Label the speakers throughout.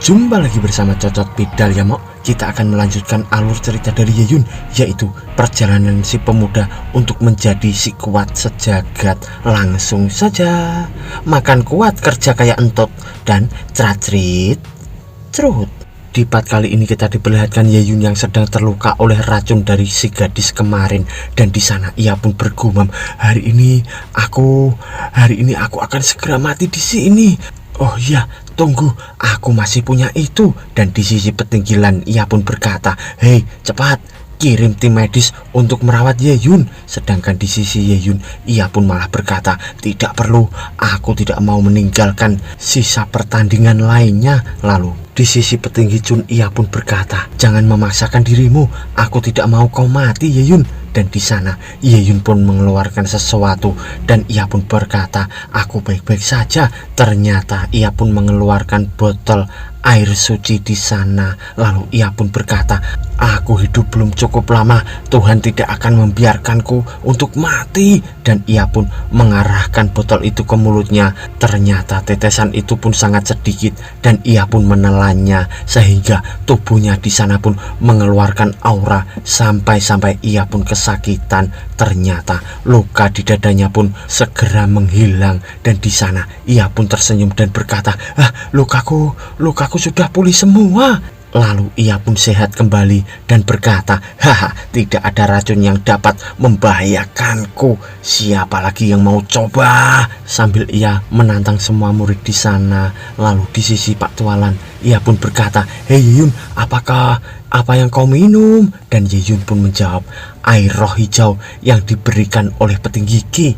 Speaker 1: Jumpa lagi bersama Cocot Bidal ya Mok. Kita akan melanjutkan alur cerita dari Ye Yun, yaitu perjalanan si pemuda untuk menjadi si kuat sejagat. Langsung saja. Makan kuat, kerja kayak entot, dan ceracrit cerut. Di part kali ini kita diperlihatkan Ye Yun yang sedang terluka oleh racun dari si gadis kemarin, dan di sana ia pun bergumam, hari ini aku akan segera mati di sini. Oh iya, tunggu, aku masih punya itu. Dan di sisi petinggilan ia pun berkata, hei cepat, kirim tim medis untuk merawat Ye Yun. Sedangkan di sisi Ye Yun ia pun malah berkata, tidak perlu, aku tidak mau meninggalkan sisa pertandingan lainnya. Lalu di sisi petinggi Chun ia pun berkata, jangan memaksakan dirimu, aku tidak mau kau mati Ye Yun. Dan di sana Ye Yun pun mengeluarkan sesuatu dan ia pun berkata, aku baik-baik saja. Ternyata ia pun mengeluarkan botol air suci di sana. Lalu ia pun berkata, aku hidup belum cukup lama, Tuhan tidak akan membiarkanku untuk mati. Dan ia pun mengarahkan botol itu ke mulutnya. Ternyata tetesan itu pun sangat sedikit dan ia pun menelannya, sehingga tubuhnya di sana pun mengeluarkan aura sampai ia pun kesakitan. Ternyata luka di dadanya pun segera menghilang dan di sana ia pun tersenyum dan berkata, lukaku sudah pulih semua. Lalu ia pun sehat kembali dan berkata, haha, tidak ada racun yang dapat membahayakanku. Siapa lagi yang mau coba? Sambil ia menantang semua murid di sana. Lalu di sisi Pak Tualan ia pun berkata, hei Ye Yun, apa yang kau minum? Dan Ye Yun pun menjawab, air roh hijau yang diberikan oleh petinggi Ki.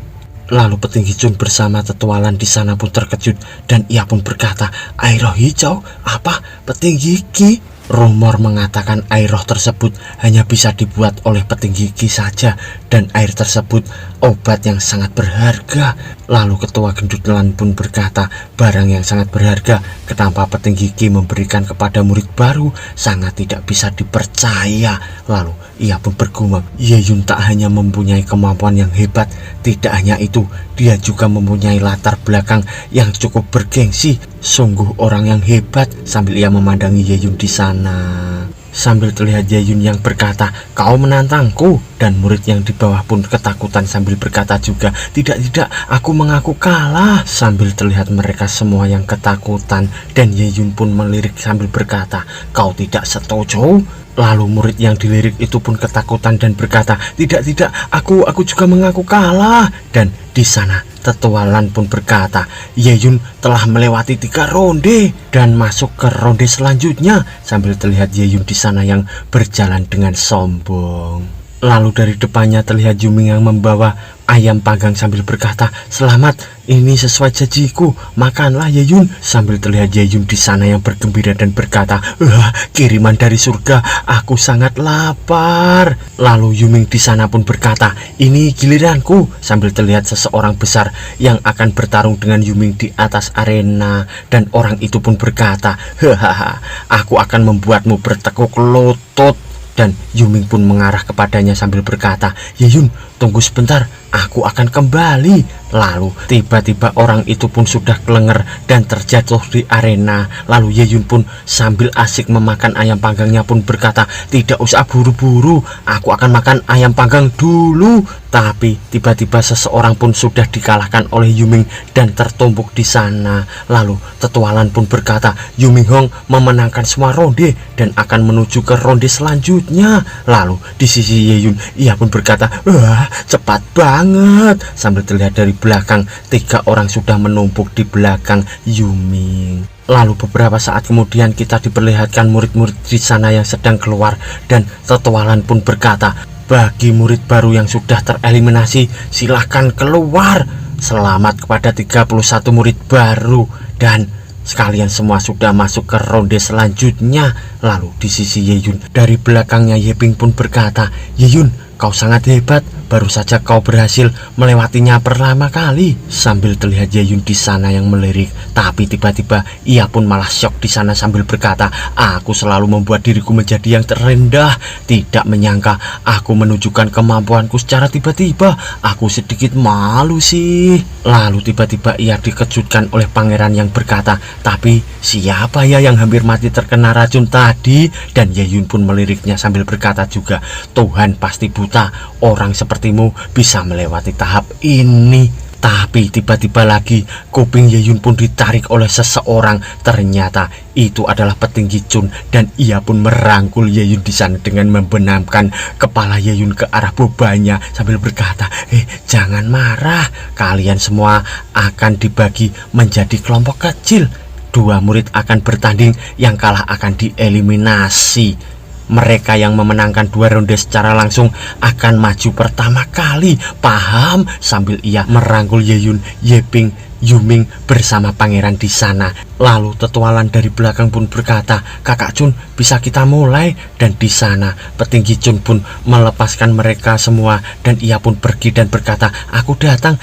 Speaker 1: Lalu petinggi Chun bersama Tetualan di sana pun terkejut dan ia pun berkata, air roh hijau? Apa? Petinggi Ki? Rumor mengatakan air roh tersebut hanya bisa dibuat oleh petinggi Ki saja, dan air tersebut obat yang sangat berharga. Lalu ketua Gendutlan pun berkata, barang yang sangat berharga, kenapa petinggi Ki memberikan kepada murid baru? Sangat tidak bisa dipercaya. Lalu ia pun bergumam, Ye Yun tak hanya mempunyai kemampuan yang hebat, tidak hanya itu, dia juga mempunyai latar belakang yang cukup bergengsi. Sungguh orang yang hebat. Sambil ia memandangi Ye Yun di sana. Sambil terlihat Ye Yun yang berkata, kau menantangku. Dan murid yang di bawah pun ketakutan sambil berkata juga, tidak, aku mengaku kalah. Sambil terlihat mereka semua yang ketakutan dan Ye Yun pun melirik sambil berkata, kau tidak setuju? Lalu murid yang dilirik itu pun ketakutan dan berkata, tidak, aku juga mengaku kalah. Dan di sana Tetualan pun berkata, Ye Yun telah melewati 3 ronde dan masuk ke ronde selanjutnya. Sambil terlihat Ye Yun di sana yang berjalan dengan sombong. Lalu dari depannya terlihat Yuming yang membawa ayam panggang sambil berkata, selamat, ini sesuai janjiku, makanlah Ye Yun. Sambil terlihat Ye Yun di sana yang bergembira dan berkata, kiriman dari surga, aku sangat lapar. Lalu Yuming di sana pun berkata, ini giliranku. Sambil terlihat seseorang besar yang akan bertarung dengan Yuming di atas arena, dan orang itu pun berkata, hahaha, aku akan membuatmu bertekuk lutut. Dan Yuming pun mengarah kepadanya sambil berkata, Ye Yun, tunggu sebentar, aku akan kembali. Lalu tiba-tiba orang itu pun sudah kelenger dan terjatuh di arena. Lalu Ye Yun pun sambil asik memakan ayam panggangnya pun berkata, tidak usah buru-buru, aku akan makan ayam panggang dulu. Tapi tiba-tiba seseorang pun sudah dikalahkan oleh Yuming dan tertumbuk di sana. Lalu Tetualan pun berkata, Yuming Hong memenangkan semua ronde dan akan menuju ke ronde selanjutnya. Lalu di sisi Ye Yun ia pun berkata, wah cepat banget. Sambil terlihat dari belakang 3 orang sudah menumpuk di belakang Yuming. Lalu beberapa saat kemudian kita diperlihatkan murid-murid di sana yang sedang keluar, dan Tetualan pun berkata, bagi murid baru yang sudah tereliminasi, silahkan keluar. Selamat kepada 31 murid baru, dan sekalian semua sudah masuk ke ronde selanjutnya. Lalu di sisi Ye Yun dari belakangnya Ye Ping pun berkata, Ye Yun, kau sangat hebat, baru saja kau berhasil melewatinya pertama kali. Sambil terlihat Yeyun di sana yang melirik, tapi tiba-tiba ia pun malah syok di sana sambil berkata, aku selalu membuat diriku menjadi yang terendah. Tidak menyangka aku menunjukkan kemampuanku secara tiba-tiba. Aku sedikit malu sih. Lalu tiba-tiba ia dikejutkan oleh pangeran yang berkata, tapi siapa ya yang hampir mati terkena racun tadi? Dan Yeyun pun meliriknya sambil berkata juga, Tuhan pasti buta, orang sepertimu bisa melewati tahap ini. Tapi tiba-tiba lagi kuping Yeyun pun ditarik oleh seseorang. Ternyata itu adalah petinggi Chun, dan ia pun merangkul Yeyun di sana dengan membenamkan kepala Yeyun ke arah bobanya sambil berkata, jangan marah, kalian semua akan dibagi menjadi kelompok kecil. 2 murid akan bertanding, yang kalah akan dieliminasi. Mereka yang memenangkan 2 ronde secara langsung akan maju pertama kali. Paham? Sambil ia merangkul Yeyun, Yeping, Yuming bersama pangeran di sana. Lalu tetualan dari belakang pun berkata, kakak Chun, bisa kita mulai? Dan di sana petinggi Chun pun melepaskan mereka semua, dan ia pun pergi dan berkata, aku datang,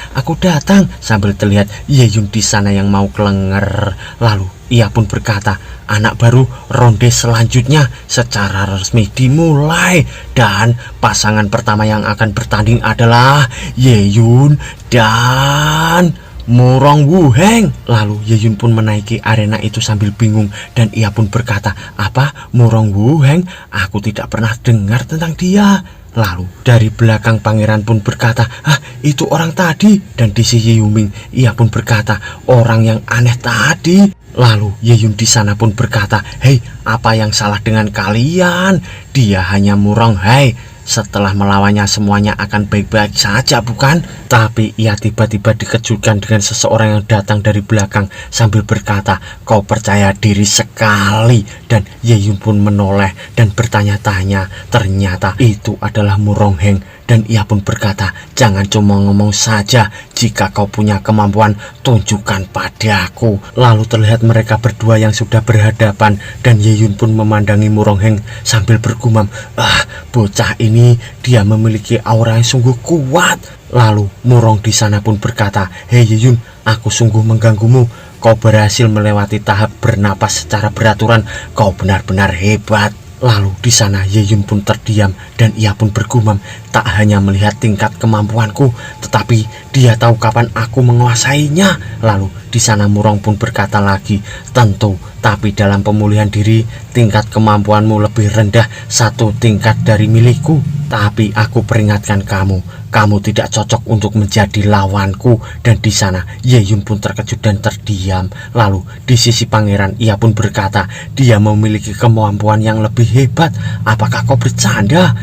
Speaker 1: sambil terlihat Yeyun di sana yang mau kelenger. Lalu ia pun berkata, anak baru, ronde selanjutnya secara resmi dimulai, dan pasangan pertama yang akan bertanding adalah Yeyun dan Murong Wuheng. Lalu Yeyun pun menaiki arena itu sambil bingung, dan ia pun berkata, apa Murong Wuheng? Aku tidak pernah dengar tentang dia. Lalu dari belakang pangeran pun berkata, itu orang tadi. Dan di sisi Yuming ia pun berkata, orang yang aneh tadi. Lalu Yeyun di sana pun berkata, hei, apa yang salah dengan kalian? Dia hanya Murong, hei. Setelah melawannya semuanya akan baik-baik saja, bukan? Tapi ia tiba-tiba dikejutkan dengan seseorang yang datang dari belakang sambil berkata, kau percaya diri sekali. Dan Yeyun pun menoleh dan bertanya-tanya. Ternyata itu adalah Murong Heng. Dan ia pun berkata, jangan cuma ngomong saja, jika kau punya kemampuan, tunjukkan padaku. Lalu terlihat mereka berdua yang sudah berhadapan, dan Yeyun pun memandangi Murong Heng sambil bergumam, bocah ini dia memiliki aura yang sungguh kuat. Lalu Murong di sana pun berkata, hei Yeyun, aku sungguh mengganggumu. Kau berhasil melewati tahap bernapas secara beraturan, kau benar-benar hebat. Lalu di sana Yeyun pun terdiam, dan ia pun bergumam, tak hanya melihat tingkat kemampuanku, tetapi dia tahu kapan aku menguasainya. Lalu di sana Murong pun berkata lagi, tentu, tapi dalam pemulihan diri tingkat kemampuanmu lebih rendah 1 tingkat dari milikku. Tapi aku peringatkan kamu tidak cocok untuk menjadi lawanku. Dan di sana Yeyun pun terkejut dan terdiam. Lalu di sisi pangeran ia pun berkata, dia memiliki kemampuan yang lebih hebat. Apakah kau bercanda?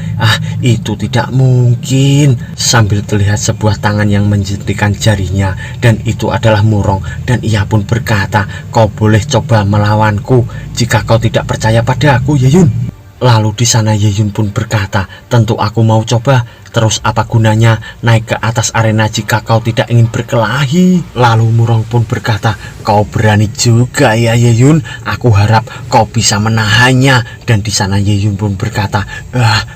Speaker 1: Itu tidak mungkin. Sambil terlihat sebuah tangan yang menjentikan jarinya, dan itu adalah Murong. Dan ia pun berkata, kau boleh coba melawanku jika kau tidak percaya pada aku, Yeyun. Lalu di sana Yeyun pun berkata, tentu aku mau coba. Terus apa gunanya naik ke atas arena jika kau tidak ingin berkelahi? Lalu Murong pun berkata, kau berani juga ya Yeyun. Aku harap kau bisa menahannya. Dan di sana Yeyun pun berkata,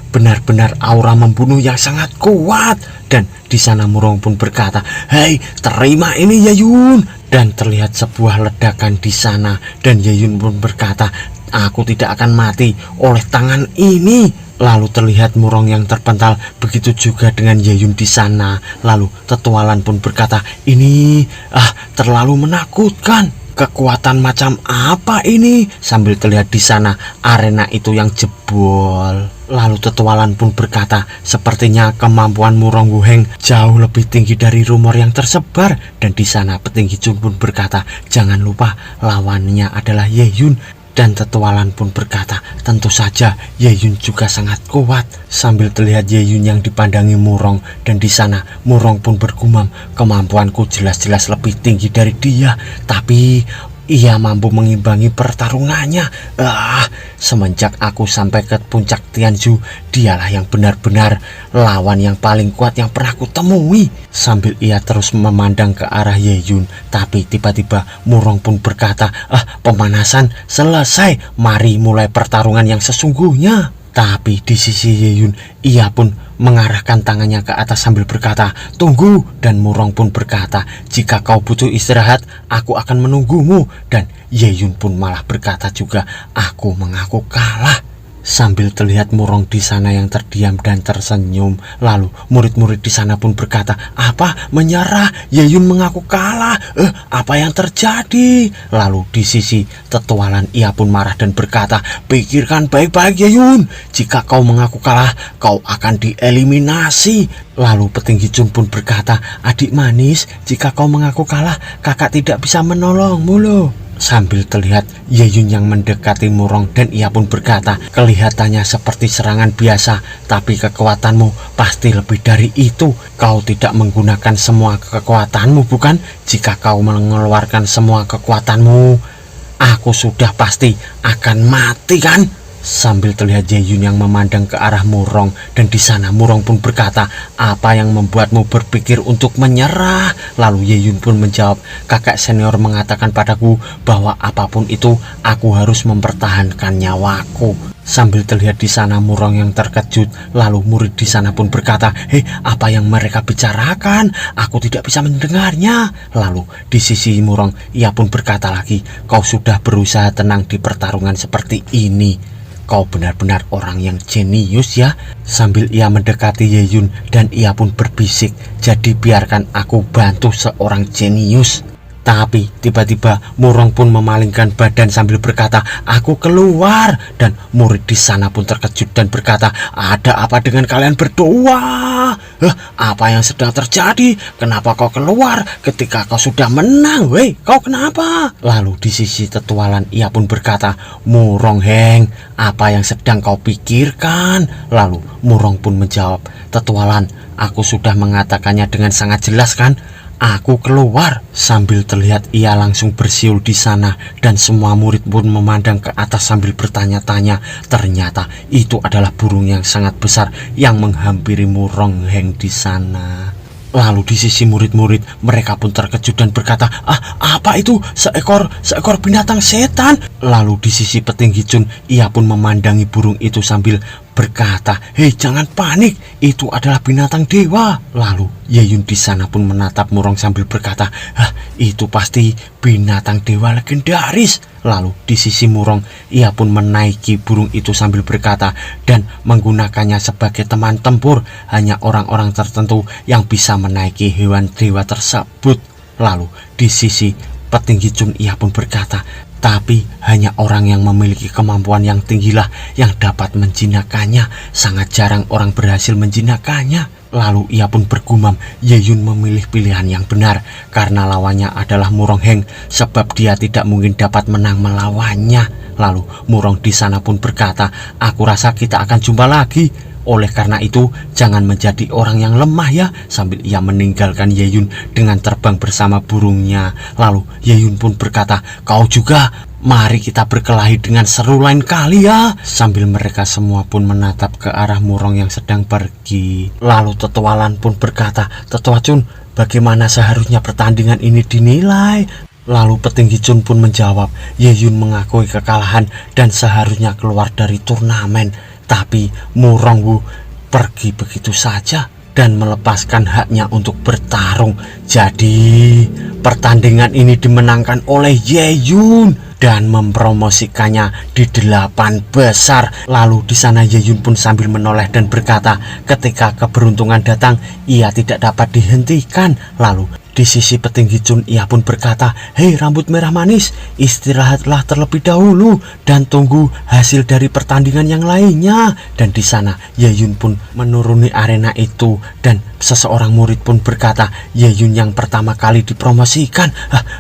Speaker 1: benar-benar aura membunuh yang sangat kuat. Dan di sana Murong pun berkata, hei, terima ini Yeyun. Dan terlihat sebuah ledakan di sana, dan Yeyun pun berkata, aku tidak akan mati oleh tangan ini. Lalu terlihat Murong yang terpental, begitu juga dengan Yeyun di sana. Lalu tetualan pun berkata, ini terlalu menakutkan. Kekuatan macam apa ini? Sambil terlihat di sana arena itu yang jebol. Lalu tetualan pun berkata, sepertinya kemampuan Murong Wuheng jauh lebih tinggi dari rumor yang tersebar. Dan di sana petinggi Chun pun berkata, jangan lupa lawannya adalah Yeyun. Dan tetualan pun berkata, tentu saja Yeyun juga sangat kuat. Sambil terlihat Yeyun yang dipandangi Murong, dan di sana Murong pun bergumam, kemampuanku jelas-jelas lebih tinggi dari dia, tapi ia mampu mengimbangi pertarungannya. Semenjak aku sampai ke puncak Tianzhu, dialah yang benar-benar lawan yang paling kuat yang pernah kutemui. Sambil ia terus memandang ke arah Yeyun, tapi tiba-tiba Murong pun berkata, pemanasan selesai, mari mulai pertarungan yang sesungguhnya. Tapi di sisi Yeyun, ia pun mengarahkan tangannya ke atas sambil berkata, "Tunggu." Dan Murong pun berkata, "Jika kau butuh istirahat, aku akan menunggumu." Dan Ye Yun pun malah berkata juga, "Aku mengaku kalah." Sambil terlihat Murong di sana yang terdiam dan tersenyum. Lalu murid-murid di sana pun berkata, "Apa? Menyerah? Ye Yun mengaku kalah? Apa yang terjadi?" Lalu di sisi Tetualan ia pun marah dan berkata, "Pikirkan baik-baik Ye Yun. Jika kau mengaku kalah, kau akan dieliminasi." Lalu Petinggi Chun pun berkata, "Adik manis, jika kau mengaku kalah, kakak tidak bisa menolongmu loh." Sambil terlihat Ye Yun yang mendekati Murong dan ia pun berkata, "Kelihatannya seperti serangan biasa, tapi kekuatanmu pasti lebih dari itu. Kau tidak menggunakan semua kekuatanmu, bukan? Jika kau mengeluarkan semua kekuatanmu, aku sudah pasti akan mati, kan?" Sambil terlihat Ye Yun yang memandang ke arah Murong, dan di sana Murong pun berkata, "Apa yang membuatmu berpikir untuk menyerah?" Lalu Ye Yun pun menjawab, "Kakak senior mengatakan padaku bahwa apapun itu aku harus mempertahankan nyawaku." Sambil terlihat di sana Murong yang terkejut, lalu murid di sana pun berkata, "Hei, apa yang mereka bicarakan? Aku tidak bisa mendengarnya." Lalu di sisi Murong ia pun berkata lagi, "Kau sudah berusaha tenang di pertarungan seperti ini. Kau benar-benar orang yang jenius ya." Sambil ia mendekati Ye Yun dan ia pun berbisik, "Jadi biarkan aku bantu seorang jenius." Tapi tiba-tiba Murong pun memalingkan badan sambil berkata, "Aku keluar." Dan murid di sana pun terkejut dan berkata, "Ada apa dengan kalian berdua? Apa yang sedang terjadi? Kenapa kau keluar ketika kau sudah menang? Weh, kau kenapa?" Lalu di sisi Tetualan ia pun berkata, "Murong Heng, apa yang sedang kau pikirkan?" Lalu Murong pun menjawab, "Tetualan, aku sudah mengatakannya dengan sangat jelas, kan? Aku keluar." Sambil terlihat ia langsung bersiul di sana, dan semua murid pun memandang ke atas sambil bertanya-tanya. Ternyata itu adalah burung yang sangat besar yang menghampiri Murong Heng di sana. Lalu di sisi murid-murid, mereka pun terkejut dan berkata, Apa itu? Seekor binatang setan." Lalu di sisi Petinggi Chun, ia pun memandangi burung itu sambil berkata, "Hei, jangan panik, itu adalah binatang dewa." Lalu Ye Yun di sana pun menatap Murong sambil berkata, "Itu pasti binatang dewa legendaris." Lalu di sisi Murong, ia pun menaiki burung itu sambil berkata, "Dan menggunakannya sebagai teman tempur. Hanya orang-orang tertentu yang bisa menaiki hewan dewa tersebut." Lalu di sisi Petinggi Chun ia pun berkata, "Tapi hanya orang yang memiliki kemampuan yang tinggilah yang dapat menjinakkannya. Sangat jarang orang berhasil menjinakkannya." Lalu ia pun bergumam, Ye Yun memilih pilihan yang benar, karena lawannya adalah Murong Heng, sebab dia tidak mungkin dapat menang melawannya. Lalu Murong di sana pun berkata, "Aku rasa kita akan jumpa lagi. Oleh karena itu, jangan menjadi orang yang lemah ya." Sambil ia meninggalkan Ye Yun dengan terbang bersama burungnya. Lalu Ye Yun pun berkata, "Kau juga, mari kita berkelahi dengan seru lain kali ya." Sambil mereka semua pun menatap ke arah Murong yang sedang pergi. Lalu Tetualan pun berkata, "Tetua Chun, bagaimana seharusnya pertandingan ini dinilai?" Lalu Petinggi Chun pun menjawab, "Ye Yun mengakui kekalahan dan seharusnya keluar dari turnamen. Tapi Murong Wu pergi begitu saja dan melepaskan haknya untuk bertarung. Jadi pertandingan ini dimenangkan oleh Ye Yun dan mempromosikannya di 8 besar." Lalu di sana Ye Yun pun sambil menoleh dan berkata, "Ketika keberuntungan datang, ia tidak dapat dihentikan." Lalu di sisi Petinggi Chun ia pun berkata, "Hei rambut merah manis, istirahatlah terlebih dahulu dan tunggu hasil dari pertandingan yang lainnya." Dan di sana Ye Yun pun menuruni arena itu, dan seseorang murid pun berkata, "Ye Yun yang pertama kali dipromosikan.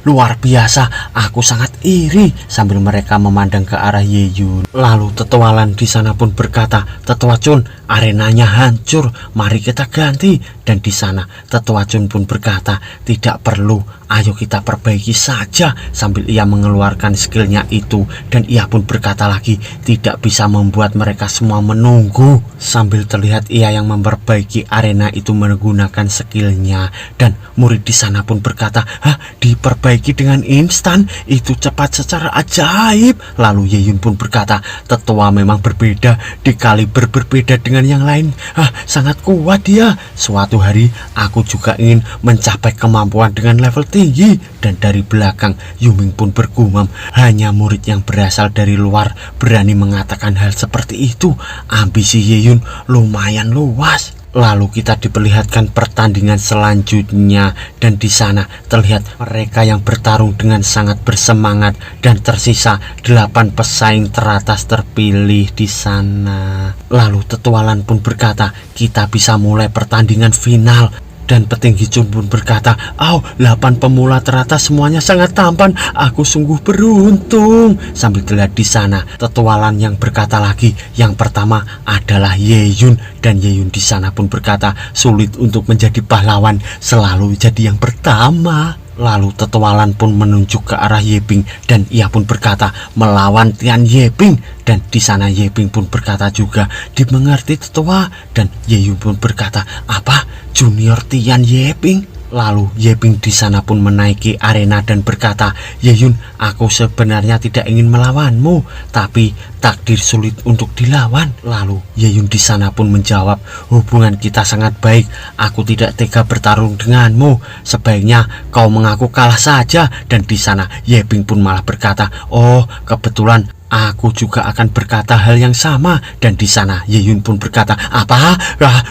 Speaker 1: Luar biasa, aku sangat iri." Sambil mereka memandang ke arah Ye Yun. Lalu Tetualan di sana pun berkata, "Tetua Chun, arenanya hancur, mari kita ganti." Dan di sana Tetua Chun pun berkata, "Tidak perlu, ayo kita perbaiki saja, sambil ia mengeluarkan skillnya itu. Dan ia pun berkata lagi, tidak bisa membuat mereka semua menunggu. Sambil terlihat ia yang memperbaiki arena itu menggunakan skillnya. Dan murid di sana pun berkata, hah, diperbaiki dengan instan, itu cepat secara ajaib. Lalu Yeyun pun berkata, tetua memang berbeda, di kaliber berbeda dengan yang lain. Sangat kuat dia. Suatu hari aku juga ingin mencapai kemampuan dengan level tinggi. Dan dari belakang Yuming pun bergumam, hanya murid yang berasal dari luar berani mengatakan hal seperti itu. Ambisi Yeyun lumayan luas. Lalu kita diperlihatkan pertandingan selanjutnya, dan di sana terlihat mereka yang bertarung dengan sangat bersemangat, dan tersisa 8 pesaing teratas terpilih di sana. Lalu Tetualan pun berkata, kita bisa mulai pertandingan final. Dan petinggi Chun pun berkata, 8 pemula teratas semuanya sangat tampan, aku sungguh beruntung. Sambil terlihat di sana Tetualan yang berkata lagi, yang pertama adalah Yeyun. Dan Yeyun di sana pun berkata, sulit untuk menjadi pahlawan, selalu jadi yang pertama. Lalu Tetualan pun menunjuk ke arah Yeping, dan ia pun berkata, melawan Tian Yeping. Dan di sana Yeping pun berkata juga, dimengerti tetua. Dan Yeyun pun berkata, apa? Junior Tian Yeping? Lalu Yeping di sana pun menaiki arena dan berkata, Yeyun, aku sebenarnya tidak ingin melawanmu, tapi takdir sulit untuk dilawan. Lalu Yeyun di sana pun menjawab, hubungan kita sangat baik, aku tidak tega bertarung denganmu, sebaiknya kau mengaku kalah saja. Dan di sana Yeping pun malah berkata, oh kebetulan aku juga akan berkata hal yang sama. Dan di sana Yeyun pun berkata, apa?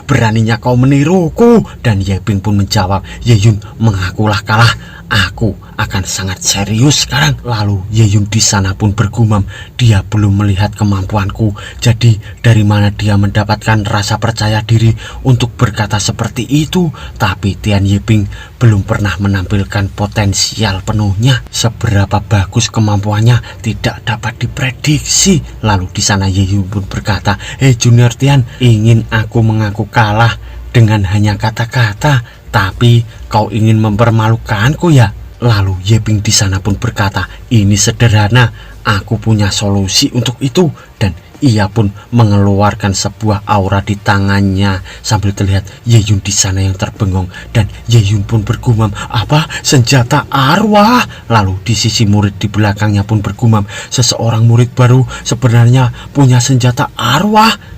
Speaker 1: Beraninya kau meniruku? Dan Yeping pun menjawab, Yeyun, mengakulah kalah, aku akan sangat serius sekarang. Lalu Yeyun di sana pun bergumam, dia belum melihat kemampuanku, jadi dari mana dia mendapatkan rasa percaya diri untuk berkata seperti itu. Tapi Tian Yeping belum pernah menampilkan potensial penuhnya. Seberapa bagus kemampuannya tidak dapat diprediksi. Lalu di sana Yeyun pun berkata, Junior Tian, ingin aku mengaku kalah dengan hanya kata-kata, tapi kau ingin mempermalukanku ya? Lalu Yeping di sana pun berkata, ini sederhana, aku punya solusi untuk itu. Dan ia pun mengeluarkan sebuah aura di tangannya. Sambil terlihat Yeyun di sana yang terbengong, dan Yeyun pun bergumam, apa? Senjata arwah? Lalu di sisi murid di belakangnya pun bergumam, seseorang murid baru sebenarnya punya senjata arwah?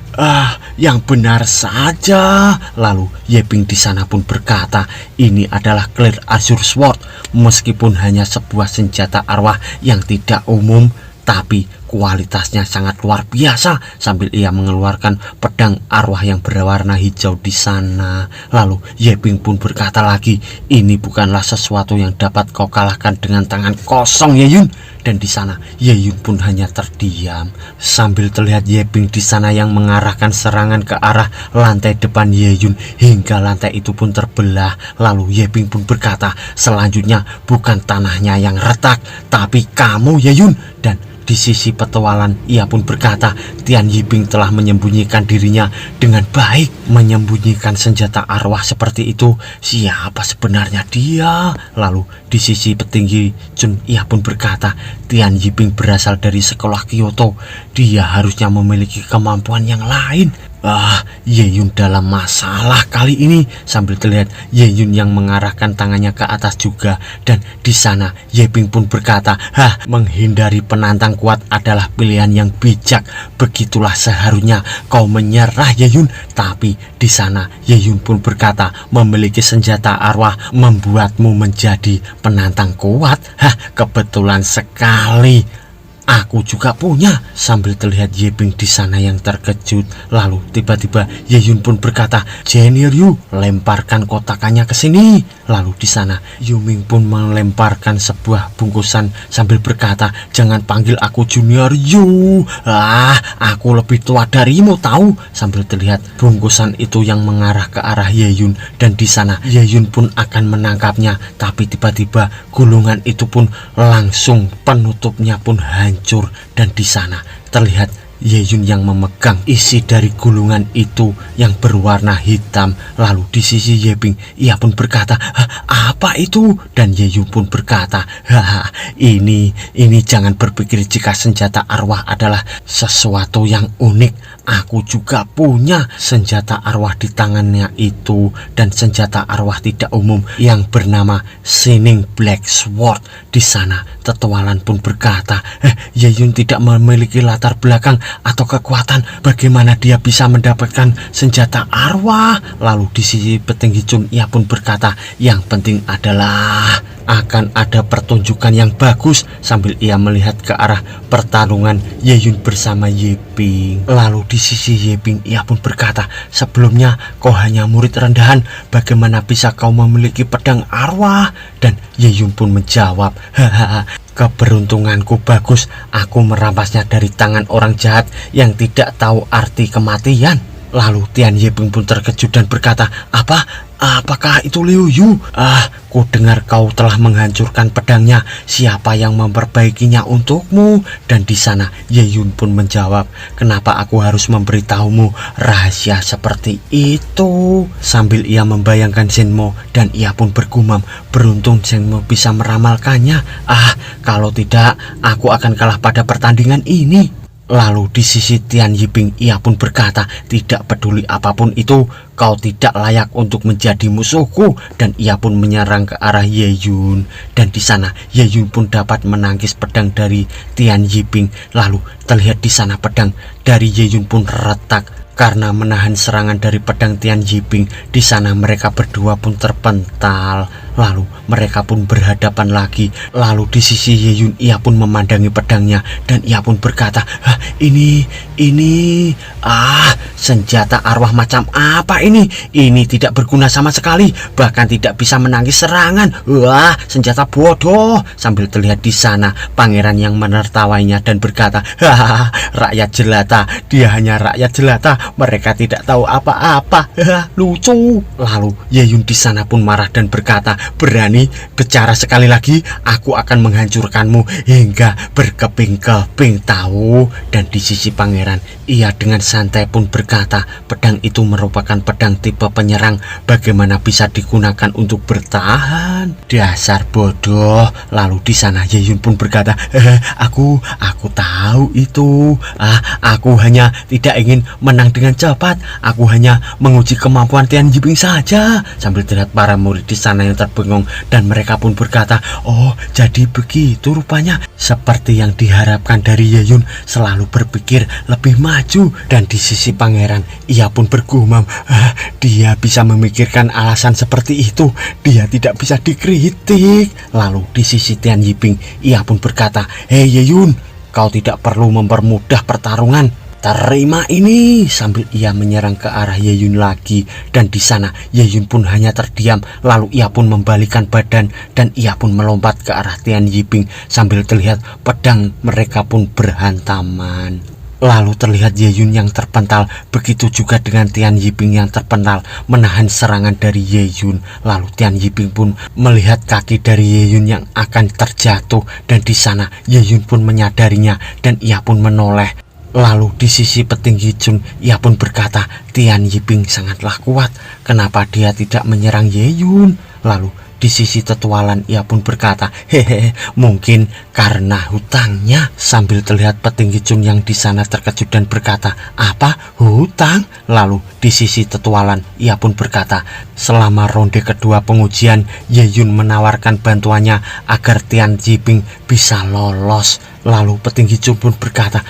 Speaker 1: Yang benar saja. Lalu Yeping di sana pun berkata, ini adalah Clear Azure Sword. Meskipun hanya sebuah senjata arwah yang tidak umum, tapi kualitasnya sangat luar biasa. Sambil ia mengeluarkan pedang arwah yang berwarna hijau di sana. Lalu Yeping pun berkata lagi, ini bukanlah sesuatu yang dapat kau kalahkan dengan tangan kosong, Yeyun. Dan di sana Yeyun pun hanya terdiam. Sambil terlihat Yeping di sana yang mengarahkan serangan ke arah lantai depan Yeyun, hingga lantai itu pun terbelah. Lalu Yeping pun berkata, selanjutnya bukan tanahnya yang retak, tapi kamu, Yeyun. Dan di sisi Petualan ia pun berkata, Tian Yiping telah menyembunyikan dirinya dengan baik. Menyembunyikan senjata arwah seperti itu, siapa sebenarnya dia? Lalu di sisi petinggi Chun ia pun berkata, Tian Yiping berasal dari sekolah Kyoto, dia harusnya memiliki kemampuan yang lain. Yeyun dalam masalah kali ini. Sambil terlihat Yeyun yang mengarahkan tangannya ke atas juga. Dan di sana Yeping pun berkata, menghindari penantang kuat adalah pilihan yang bijak. Begitulah seharusnya kau menyerah, Yeyun. Tapi di sana Yeyun pun berkata, memiliki senjata arwah membuatmu menjadi penantang kuat. Kebetulan sekali, aku juga punya. Sambil terlihat Yeping di sana yang terkejut. Lalu tiba-tiba Yeyun pun berkata, Junior Yu, lemparkan kotakannya ke sini. Lalu di sana Yuming pun melemparkan sebuah bungkusan sambil berkata, jangan panggil aku Junior Yu. Aku lebih tua darimu tahu. Sambil terlihat bungkusan itu yang mengarah ke arah Yeyun, dan di sana Yeyun pun akan menangkapnya. Tapi tiba-tiba gulungan itu pun langsung penutupnya pun hancur. Dan di sana terlihat Ye Yun yang memegang isi dari gulungan itu yang berwarna hitam. Lalu di sisi Ye Ping, ia pun berkata, apa itu? Dan Ye Yun pun berkata, ini jangan berpikir jika senjata arwah adalah sesuatu yang unik. Aku juga punya senjata arwah di tangannya itu, dan senjata arwah tidak umum yang bernama Shining Black Sword. Di sana Tetualan pun berkata, Ye Yun tidak memiliki latar belakang atau kekuatan, bagaimana dia bisa mendapatkan senjata arwah? Lalu di sisi petinggi Chun, ia pun berkata, yang penting adalah akan ada pertunjukan yang bagus, sambil ia melihat ke arah pertarungan Ye Yun bersama Ye Ping. Lalu di sisi Ye Ping, ia pun berkata, sebelumnya kau hanya murid rendahan, bagaimana bisa kau memiliki pedang arwah? Dan Ye Yun pun menjawab, keberuntunganku bagus, aku merampasnya dari tangan orang jahat yang tidak tahu arti kematian. Lalu Tian Ye Ping pun terkejut dan berkata, apakah itu Liu Yu? Ku dengar kau telah menghancurkan pedangnya. Siapa yang memperbaikinya untukmu? Dan di sana Ye Yun pun menjawab, kenapa aku harus memberitahumu rahasia seperti itu? Sambil ia membayangkan Shenmo, dan ia pun bergumam, beruntung Shenmo bisa meramalkannya. Kalau tidak, aku akan kalah pada pertandingan ini. Lalu di sisi Tian Yiping, ia pun berkata, tidak peduli apapun itu, kau tidak layak untuk menjadi musuhku. Dan ia pun menyerang ke arah Ye Yun. Dan di sana Ye Yun pun dapat menangkis pedang dari Tian Yiping. Lalu terlihat di sana pedang dari Ye Yun pun retak karena menahan serangan dari pedang Tian Yiping. Di sana mereka berdua pun terpental. Lalu mereka pun berhadapan lagi. Lalu di sisi Ye Yun, ia pun memandangi pedangnya, dan ia pun berkata, ini senjata arwah macam apa ini? Ini tidak berguna sama sekali, bahkan tidak bisa menangkis serangan. Senjata bodoh. Sambil terlihat di sana pangeran yang menertawainya dan berkata, rakyat jelata, dia hanya rakyat jelata, mereka tidak tahu apa-apa. Lucu. Lalu Ye Yun di sana pun marah dan berkata, berani bicara sekali lagi, aku akan menghancurkanmu hingga berkeping-keping, tahu? Dan di sisi pangeran, ia dengan santai pun berkata, pedang itu merupakan pedang tipe penyerang, bagaimana bisa digunakan untuk bertahan? Dasar bodoh. Lalu di sana Ye Yun pun berkata, aku tahu itu. Aku hanya tidak ingin menang dengan cepat, aku hanya menguji kemampuan Tian Yiping saja. Sambil terlihat para murid di sana yang bengong, dan mereka pun berkata, jadi begitu rupanya. Seperti yang diharapkan dari Ye Yun, selalu berpikir lebih maju. Dan di sisi pangeran, ia pun bergumam, dia bisa memikirkan alasan seperti itu, dia tidak bisa dikritik. Lalu di sisi Tian Yiping, ia pun berkata, hei Ye Yun, kau tidak perlu mempermudah pertarungan, terima ini. Sambil ia menyerang ke arah Ye Yun lagi, dan di sana Ye Yun pun hanya terdiam. Lalu ia pun membalikan badan, dan ia pun melompat ke arah Tian Yiping. Sambil terlihat pedang mereka pun berhantaman. Lalu terlihat Ye Yun yang terpental, begitu juga dengan Tian Yiping yang terpental menahan serangan dari Ye Yun. Lalu Tian Yiping pun melihat kaki dari Ye Yun yang akan terjatuh, dan di sana Ye Yun pun menyadarinya, dan ia pun menoleh. Lalu di sisi petinggi Chun, ia pun berkata, Tian Yiping sangatlah kuat, kenapa dia tidak menyerang Ye Yun? Lalu di sisi Tetualan, ia pun berkata, mungkin karena hutangnya. Sambil terlihat petinggi Chun yang di sana terkejut dan berkata, apa hutang? Lalu di sisi Tetualan, ia pun berkata, selama ronde kedua pengujian, Ye Yun menawarkan bantuannya agar Tian Yiping bisa lolos. Lalu petinggi Chun pun berkata,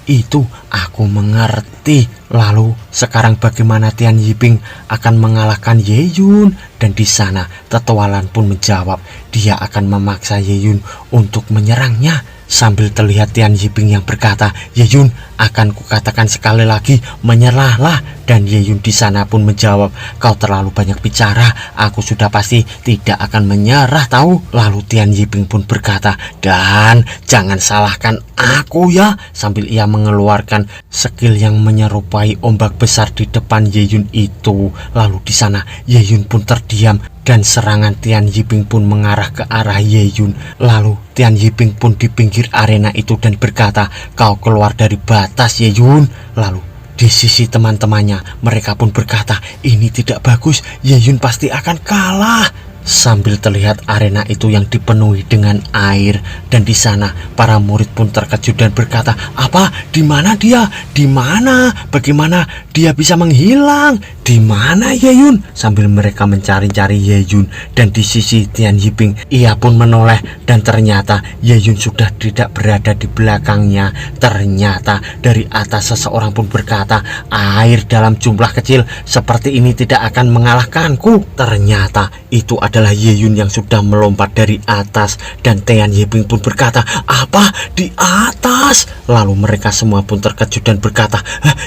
Speaker 1: itu aku mengerti. Lalu sekarang bagaimana Tian Yiping akan mengalahkan Ye Yun? Dan di sana Tetualan pun menjawab, dia akan memaksa Ye Yun untuk menyerangnya. Sambil terlihat Tian Yiping yang berkata, Ye Yun, akan kukatakan sekali lagi, menyerahlah. Dan Ye Yun di sana pun menjawab, kau terlalu banyak bicara, aku sudah pasti tidak akan menyerah, tahu? Lalu Tian Yiping pun berkata, dan jangan salahkan aku ya. Sambil ia mengeluarkan skill yang menyerupai ombak besar di depan Ye Yun itu. Lalu di sana Ye Yun pun terdiam, dan serangan Tian Yiping pun mengarah ke arah Ye Yun. Lalu Tian Yiping pun di pinggir arena itu dan berkata, kau keluar dari batu atas Ye Yun. Lalu di sisi teman-temannya, mereka pun berkata, ini tidak bagus, Ye Yun pasti akan kalah. Sambil terlihat arena itu yang dipenuhi dengan air, dan di sana para murid pun terkejut dan berkata, apa? Di mana dia? Di mana? Bagaimana dia bisa menghilang? Di mana Ye Yun? Sambil mereka mencari-cari Ye Yun, dan di sisi Tian Yiping, ia pun menoleh dan ternyata Ye Yun sudah tidak berada di belakangnya. Ternyata dari atas seseorang pun berkata, air dalam jumlah kecil seperti ini tidak akan mengalahkanku. Ternyata itu adalah Ye Yun yang sudah melompat dari atas, dan Tian Yiping pun berkata, apa? Di atas? Lalu mereka semua pun terkejut dan berkata,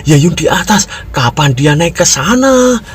Speaker 1: Ye Yun di atas? Kapan dia naik ke sana?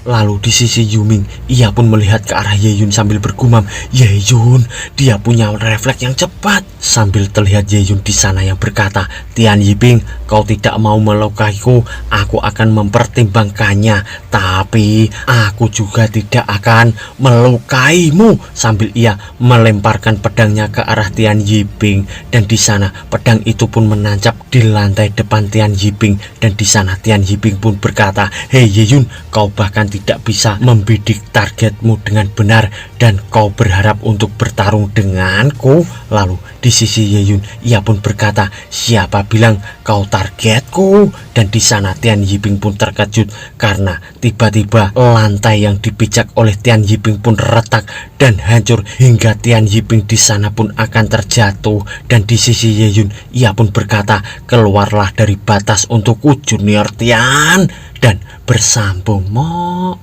Speaker 1: Lalu di sisi Yuming, ia pun melihat ke arah Ye Yun sambil bergumam, Ye Yun, dia punya refleks yang cepat. Sambil terlihat Ye Yun di sana yang berkata, Tian Yiping, kau tidak mau melukaiku, aku akan mempertimbangkannya, tapi aku juga tidak akan melukaimu. Sambil ia melemparkan pedangnya ke arah Tian Yiping, dan di sana pedang itu pun menancap di lantai depan Tian Yiping, dan di sana Tian Yiping pun berkata, hei Ye Yun, kau bahkan tidak bisa membidik targetmu dengan benar, dan kau berharap untuk bertarung denganku. Lalu di sisi Ye Yun, ia pun berkata, siapa bilang kau targetku? Dan di sana Tian Yiping pun terkejut karena tiba-tiba lantai yang dipijak oleh Tian Yiping pun retak dan hancur hingga Tian Yiping di sana pun akan terjatuh. Dan di sisi Ye Yun, ia pun berkata, keluarlah dari batas untukku Junior Tian, dan bersambung mo.